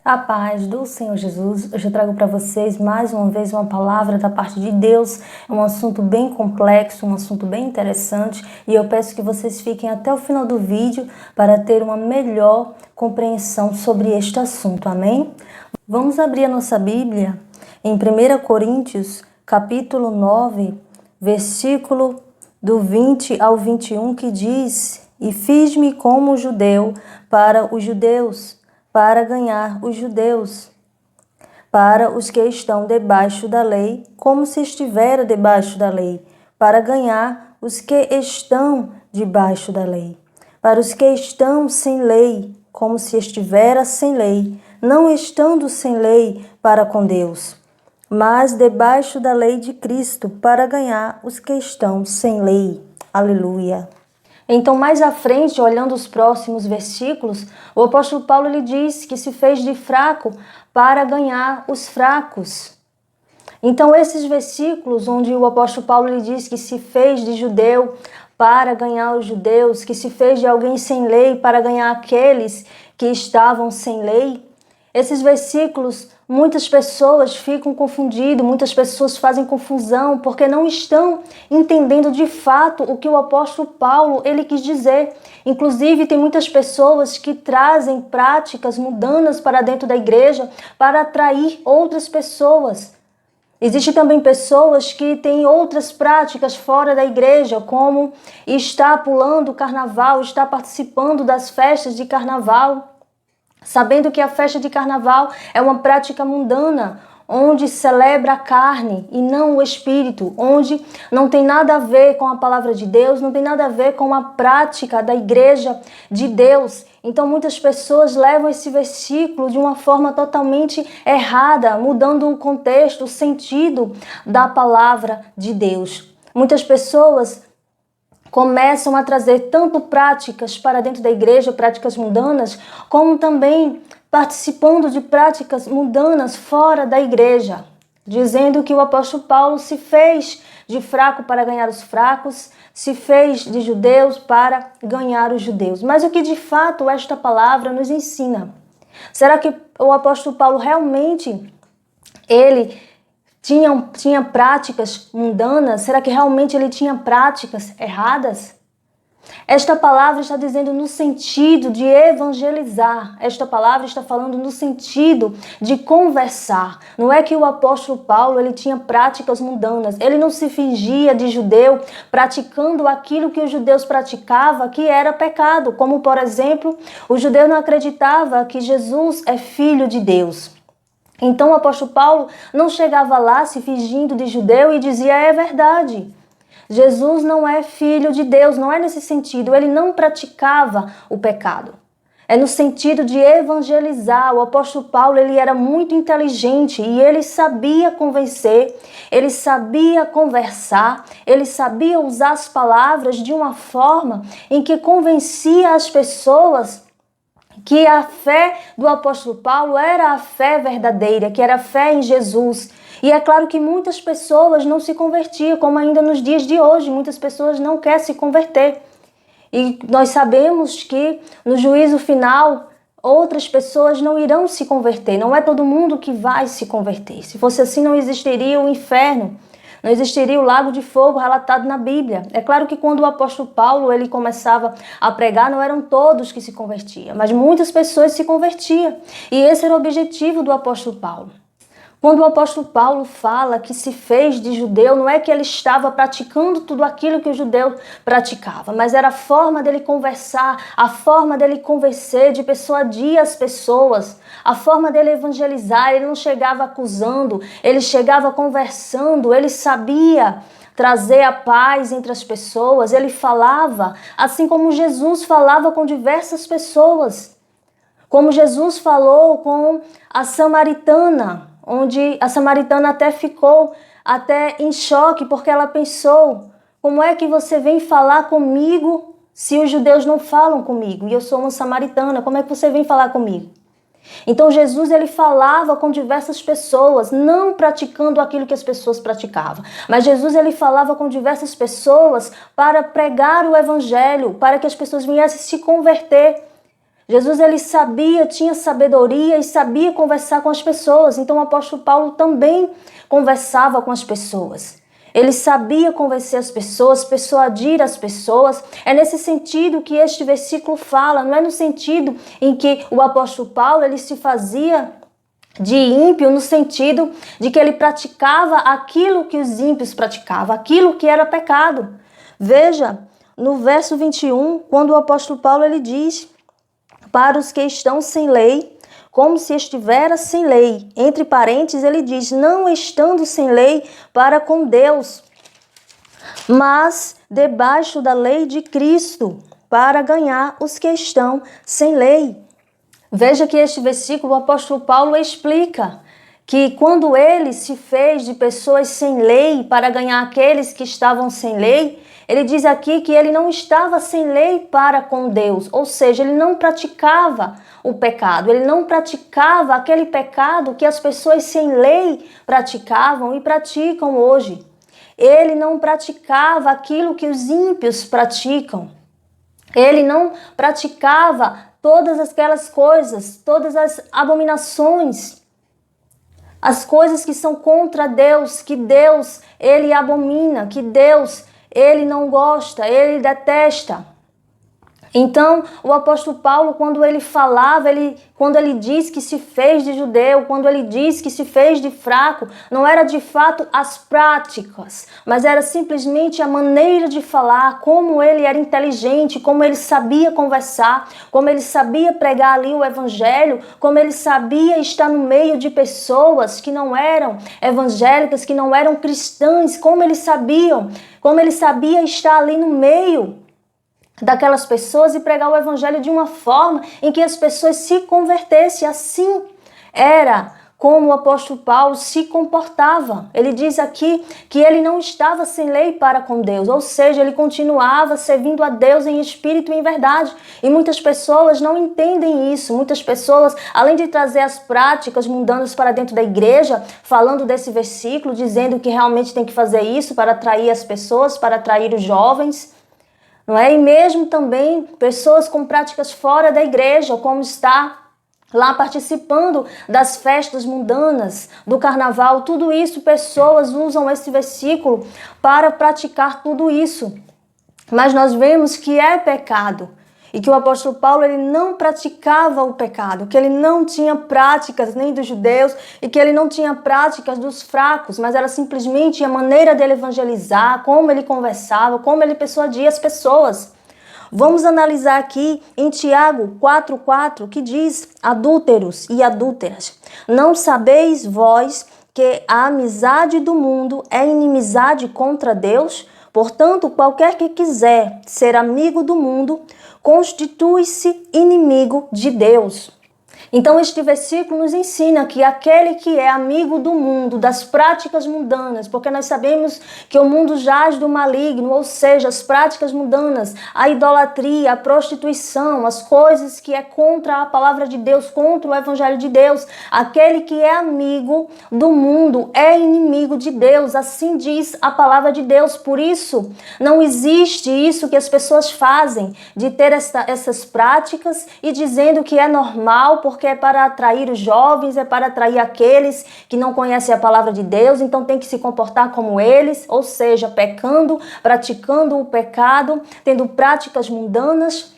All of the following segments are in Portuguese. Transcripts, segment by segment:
A paz do Senhor Jesus, hoje eu trago para vocês mais uma vez uma palavra da parte de Deus. É um assunto bem complexo, um assunto bem interessante e eu peço que vocês fiquem até o final do vídeo para ter uma melhor compreensão sobre este assunto, amém? Vamos abrir a nossa Bíblia em 1 Coríntios, capítulo 9, versículo do 20 ao 21, que diz: E fiz-me como judeu para os judeus, para ganhar os judeus, para os que estão debaixo da lei, como se estivera debaixo da lei, para ganhar os que estão debaixo da lei, para os que estão sem lei, como se estivera sem lei, não estando sem lei para com Deus, mas debaixo da lei de Cristo, para ganhar os que estão sem lei. Aleluia. Então, mais à frente, olhando os próximos versículos, o apóstolo Paulo lhe diz que se fez de fraco para ganhar os fracos. Então, esses versículos onde o apóstolo Paulo lhe diz que se fez de judeu para ganhar os judeus, que se fez de alguém sem lei para ganhar aqueles que estavam sem lei, esses versículos, muitas pessoas ficam confundidas, muitas pessoas fazem confusão porque não estão entendendo de fato o que o apóstolo Paulo ele quis dizer. Inclusive, tem muitas pessoas que trazem práticas mundanas para dentro da igreja para atrair outras pessoas. Existem também pessoas que têm outras práticas fora da igreja, como estar pulando o carnaval, estar participando das festas de carnaval, sabendo que a festa de carnaval é uma prática mundana, onde celebra a carne e não o espírito, onde não tem nada a ver com a palavra de Deus, não tem nada a ver com a prática da igreja de Deus. Então muitas pessoas levam esse versículo de uma forma totalmente errada, mudando o contexto, o sentido da palavra de Deus. Muitas pessoas começam a trazer tanto práticas para dentro da igreja, práticas mundanas, como também participando de práticas mundanas fora da igreja, dizendo que o apóstolo Paulo se fez de fraco para ganhar os fracos, se fez de judeus para ganhar os judeus. Mas o que de fato esta palavra nos ensina? Será que o apóstolo Paulo realmente ele tinha práticas mundanas? Será que realmente ele tinha práticas erradas? Esta palavra está dizendo no sentido de evangelizar. Esta palavra está falando no sentido de conversar. Não é que o apóstolo Paulo ele tinha práticas mundanas. Ele não se fingia de judeu praticando aquilo que os judeus praticavam, que era pecado. Como, por exemplo, o judeu não acreditava que Jesus é filho de Deus. Então o apóstolo Paulo não chegava lá se fingindo de judeu e dizia: é verdade, Jesus não é filho de Deus, não é nesse sentido, ele não praticava o pecado. É no sentido de evangelizar. O apóstolo Paulo ele era muito inteligente e ele sabia convencer, ele sabia conversar, ele sabia usar as palavras de uma forma em que convencia as pessoas que a fé do apóstolo Paulo era a fé verdadeira, que era a fé em Jesus. E é claro que muitas pessoas não se convertiam, como ainda nos dias de hoje, muitas pessoas não querem se converter. E nós sabemos que no juízo final, outras pessoas não irão se converter, não é todo mundo que vai se converter. Se fosse assim, não existiria o inferno. Não existiria o lago de fogo relatado na Bíblia. É claro que quando o apóstolo Paulo ele começava a pregar, não eram todos que se convertiam, mas muitas pessoas se convertiam. E esse era o objetivo do apóstolo Paulo. Quando o apóstolo Paulo fala que se fez de judeu, não é que ele estava praticando tudo aquilo que o judeu praticava, mas era a forma dele conversar, a forma dele convencer, de persuadir as pessoas, a forma dele evangelizar. Ele não chegava acusando, ele chegava conversando, ele sabia trazer a paz entre as pessoas, ele falava assim como Jesus falava com diversas pessoas, como Jesus falou com a samaritana, onde a samaritana até ficou em choque, porque ela pensou: como é que você vem falar comigo se os judeus não falam comigo? E eu sou uma samaritana, como é que você vem falar comigo? Então Jesus ele falava com diversas pessoas, não praticando aquilo que as pessoas praticavam, mas Jesus ele falava com diversas pessoas para pregar o evangelho, para que as pessoas viessem se converter. Jesus, ele sabia, tinha sabedoria e sabia conversar com as pessoas. Então o apóstolo Paulo também conversava com as pessoas. Ele sabia convencer as pessoas, persuadir as pessoas. É nesse sentido que este versículo fala, não é no sentido em que o apóstolo Paulo ele se fazia de ímpio, no sentido de que ele praticava aquilo que os ímpios praticavam, aquilo que era pecado. Veja, no verso 21, quando o apóstolo Paulo ele diz: para os que estão sem lei, como se estivera sem lei. Entre parênteses, ele diz: não estando sem lei para com Deus, mas debaixo da lei de Cristo, para ganhar os que estão sem lei. Veja que este versículo, o apóstolo Paulo explica que quando ele se fez de pessoas sem lei para ganhar aqueles que estavam sem lei, ele diz aqui que ele não estava sem lei para com Deus, ou seja, ele não praticava o pecado, ele não praticava aquele pecado que as pessoas sem lei praticavam e praticam hoje. Ele não praticava aquilo que os ímpios praticam. Ele não praticava todas aquelas coisas, todas as abominações, as coisas que são contra Deus, que Deus, ele abomina, que Deus, ele não gosta, ele detesta. Então, o apóstolo Paulo, quando ele falava, quando ele diz que se fez de judeu, quando ele diz que se fez de fraco, não era de fato as práticas, mas era simplesmente a maneira de falar, como ele era inteligente, como ele sabia conversar, como ele sabia pregar ali o evangelho, como ele sabia estar no meio de pessoas que não eram evangélicas, que não eram cristãs, como ele sabia estar ali no meio daquelas pessoas e pregar o evangelho de uma forma em que as pessoas se convertessem. Assim era como o apóstolo Paulo se comportava. Ele diz aqui que ele não estava sem lei para com Deus, ou seja, ele continuava servindo a Deus em espírito e em verdade. E muitas pessoas não entendem isso. Muitas pessoas, além de trazer as práticas mundanas para dentro da igreja, falando desse versículo, dizendo que realmente tem que fazer isso para atrair as pessoas, para atrair os jovens, não é? E mesmo também pessoas com práticas fora da igreja, como está lá participando das festas mundanas, do carnaval, tudo isso, pessoas usam esse versículo para praticar tudo isso. Mas nós vemos que é pecado. E que o apóstolo Paulo ele não praticava o pecado, que ele não tinha práticas nem dos judeus e que ele não tinha práticas dos fracos, mas era simplesmente a maneira dele evangelizar, como ele conversava, como ele persuadia as pessoas. Vamos analisar aqui em Tiago 4,4, que diz: adúlteros e adúlteras, não sabeis vós que a amizade do mundo é inimizade contra Deus? Portanto, qualquer que quiser ser amigo do mundo, constitui-se inimigo de Deus. Então este versículo nos ensina que aquele que é amigo do mundo, das práticas mundanas, porque nós sabemos que o mundo jaz do maligno, ou seja, as práticas mundanas, a idolatria, a prostituição, as coisas que é contra a palavra de Deus, contra o evangelho de Deus. Aquele que é amigo do mundo é inimigo de Deus, assim diz a palavra de Deus. Por isso, não existe isso que as pessoas fazem, de ter essas práticas e dizendo que é normal, porque é para atrair os jovens, é para atrair aqueles que não conhecem a palavra de Deus, então tem que se comportar como eles, ou seja, pecando, praticando o pecado, tendo práticas mundanas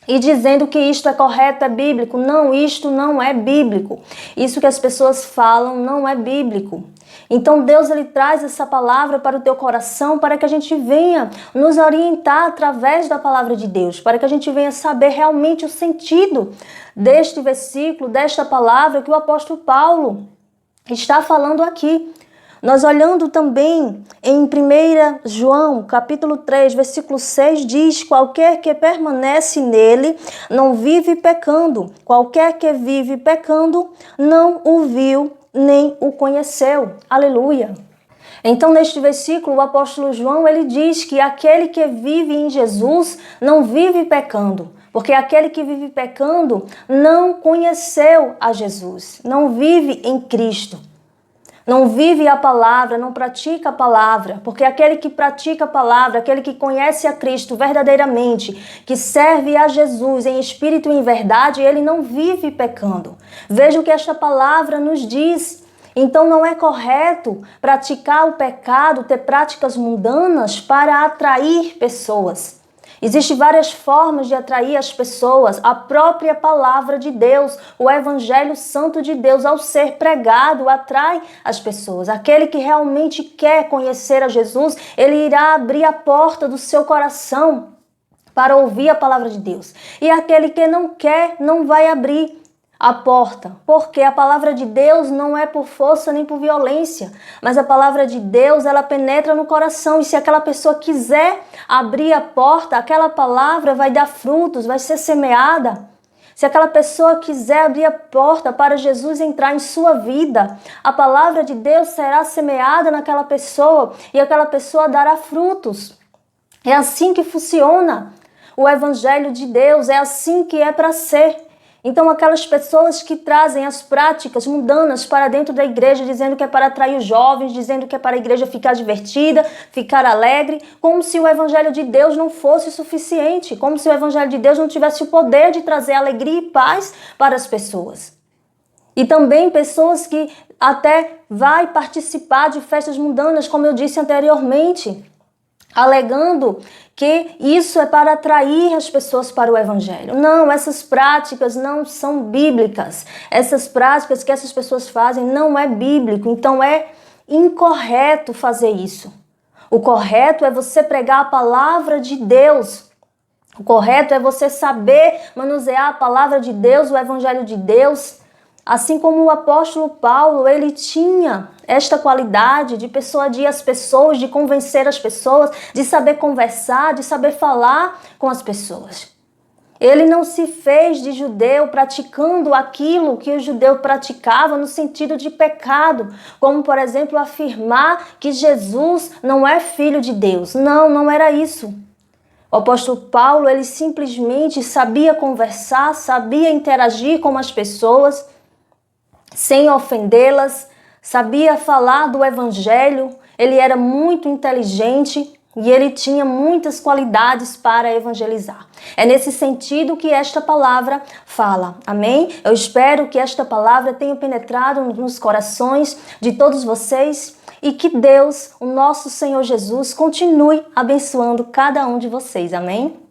e dizendo que isto é correto, é bíblico. Não, isto não é bíblico. Isso que as pessoas falam não é bíblico. Então Deus ele traz essa palavra para o teu coração para que a gente venha nos orientar através da palavra de Deus, para que a gente venha saber realmente o sentido deste versículo, desta palavra que o apóstolo Paulo está falando aqui. Nós olhando também em 1 João, capítulo 3, versículo 6, diz: qualquer que permanece nele não vive pecando. Qualquer que vive pecando não o viu nem o conheceu. Aleluia! Então, neste versículo, o apóstolo João, ele diz que aquele que vive em Jesus não vive pecando. Porque aquele que vive pecando não conheceu a Jesus, não vive em Cristo. não vive a palavra, não pratica a palavra, porque aquele que pratica a palavra, aquele que conhece a Cristo verdadeiramente, que serve a Jesus em espírito e em verdade, ele não vive pecando. Veja o que esta palavra nos diz. Então não é correto praticar o pecado, ter práticas mundanas para atrair pessoas. Existem várias formas de atrair as pessoas. A própria palavra de Deus, o Evangelho Santo de Deus, ao ser pregado, atrai as pessoas. Aquele que realmente quer conhecer a Jesus, ele irá abrir a porta do seu coração para ouvir a palavra de Deus. E aquele que não quer, não vai abrir a porta, porque a palavra de Deus não é por força nem por violência, mas a palavra de Deus, ela penetra no coração, e se aquela pessoa quiser abrir a porta, aquela palavra vai dar frutos, vai ser semeada. Se aquela pessoa quiser abrir a porta para Jesus entrar em sua vida, a palavra de Deus será semeada naquela pessoa e aquela pessoa dará frutos. É assim que funciona o Evangelho de Deus, é assim que é para ser. Então, aquelas pessoas que trazem as práticas mundanas para dentro da igreja, dizendo que é para atrair os jovens, dizendo que é para a igreja ficar divertida, ficar alegre, como se o Evangelho de Deus não fosse suficiente, como se o Evangelho de Deus não tivesse o poder de trazer alegria e paz para as pessoas. E também pessoas que até vai participar de festas mundanas, como eu disse anteriormente, alegando que isso é para atrair as pessoas para o Evangelho. Não, essas práticas não são bíblicas. Essas práticas que essas pessoas fazem não é bíblico, então é incorreto fazer isso. O correto é você pregar a palavra de Deus. O correto é você saber manusear a palavra de Deus, o Evangelho de Deus. Assim como o apóstolo Paulo, ele tinha esta qualidade de persuadir as pessoas, de convencer as pessoas, de saber conversar, de saber falar com as pessoas. Ele não se fez de judeu praticando aquilo que o judeu praticava no sentido de pecado, como, por exemplo, afirmar que Jesus não é filho de Deus. Não, não era isso. O apóstolo Paulo, ele simplesmente sabia conversar, sabia interagir com as pessoas, sem ofendê-las, sabia falar do Evangelho, ele era muito inteligente e ele tinha muitas qualidades para evangelizar. É nesse sentido que esta palavra fala, amém? Eu espero que esta palavra tenha penetrado nos corações de todos vocês e que Deus, o nosso Senhor Jesus, continue abençoando cada um de vocês, amém?